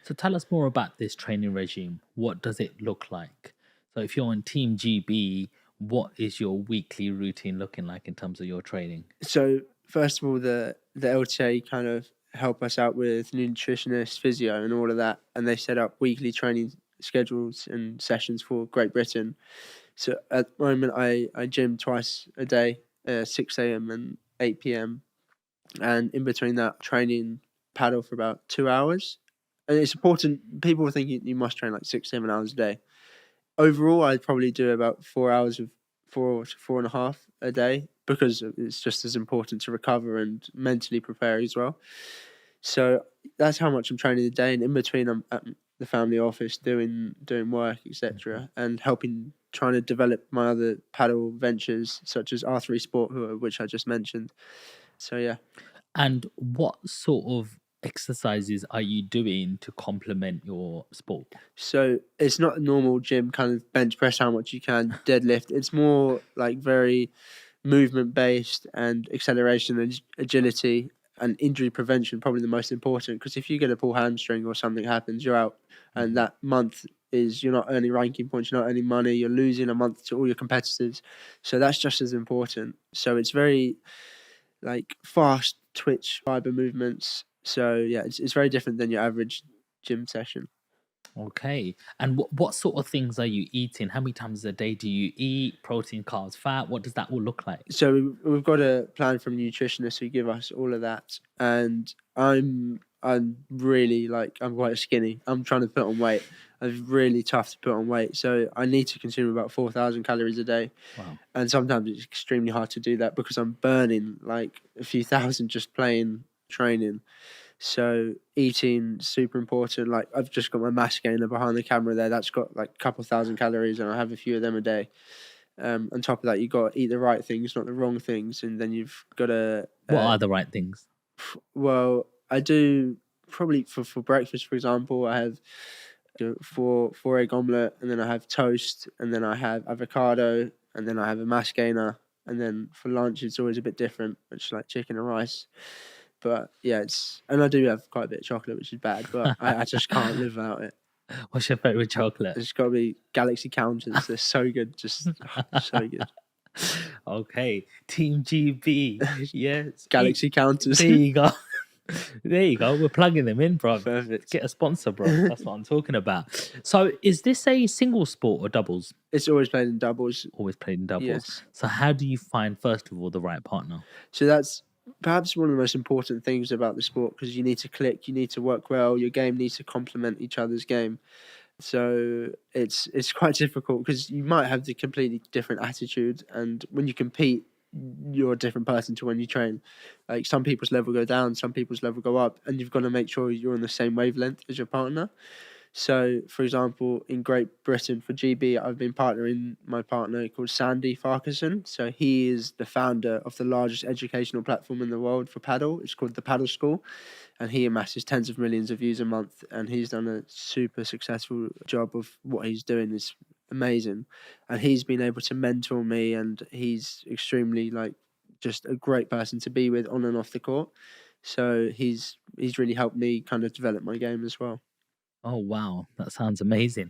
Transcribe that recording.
So tell us more about this training regime. What does it look like? So if you're on Team GB, what is your weekly routine looking like in terms of your training? So first of all, the LTA kind of help us out with nutritionist, physio, and all of that, and they set up weekly training schedules and sessions for Great Britain. So at the moment, I gym twice a day, 6 a.m. and 8 p.m. And in between that, training paddle for about 2 hours. And it's important. People think you must train like 6, 7 hours a day. Overall, I'd probably do about 4 hours of 4 to 4.5 a day because it's just as important to recover and mentally prepare as well. So that's how much I'm training a day, and in between, I'm at the family office doing work, etc., and helping trying to develop my other paddle ventures such as R3 Sport, which I just mentioned. So yeah. And what sort of exercises are you doing to complement your sport? So it's not a normal gym kind of bench press how much you can deadlift. It's more like very movement based and acceleration and agility and injury prevention, probably the most important, because if you get a pull hamstring or something happens, you're out, and Mhm. that month is you're not earning ranking points, you're not earning money, you're losing a month to all your competitors. So that's just as important. So it's very like fast twitch fiber movements. So yeah, it's very different than your average gym session. Okay. And what sort of things are you eating? How many times a day do you eat? Protein, carbs, fat? What does that all look like? So we've got a plan from nutritionists who give us all of that, and I'm really like I'm quite skinny. I'm trying to put on weight. It's really tough to put on weight, so I need to consume about 4,000 calories a day, Wow. and sometimes it's extremely hard to do that because I'm burning like a few thousand just playing training. So eating super important. Like I've just got my mass gainer behind the camera there. That's got like a couple thousand calories, and I have a few of them a day. On top of that, you got to eat the right things, not the wrong things, and then you've got to. What are the right things? Well, I do probably for breakfast, for example, I have four egg omelette, and then I have toast, and then I have avocado, and then I have a mash gainer, and then for lunch it's always a bit different, which is like chicken and rice. But yeah, and I do have quite a bit of chocolate, which is bad, but I just can't live without it. What's your favorite chocolate? It's got to be Galaxy counters. They're so good, just so good. Okay. Team GB. Yes. Galaxy counters. There you go. There you go. We're plugging them in, bro. Perfect. Get a sponsor, bro. That's what I'm talking about. So, is this a single sport or doubles? It's always played in doubles. Always played in doubles. Yes. So, how do you find, first of all, the right partner? So that's perhaps one of the most important things about the sport because you need to click, you need to work well, your game needs to complement each other's game. So it's quite difficult because you might have the completely different attitude, and when you compete, you're a different person to when you train. Like some people's level go down, some people's level go up, and you've got to make sure you're on the same wavelength as your partner. So, for example, in Great Britain for GB, I've been partnering my partner called Sandy Farquharson. So he is the founder of the largest educational platform in the world for paddle. It's called the Paddle School, and he amasses tens of millions of views a month. And he's done a super successful job of what he's doing. Is amazing, and he's been able to mentor me, and he's extremely like just a great person to be with on and off the court. So he's really helped me kind of develop my game as well. Oh, wow. That sounds amazing.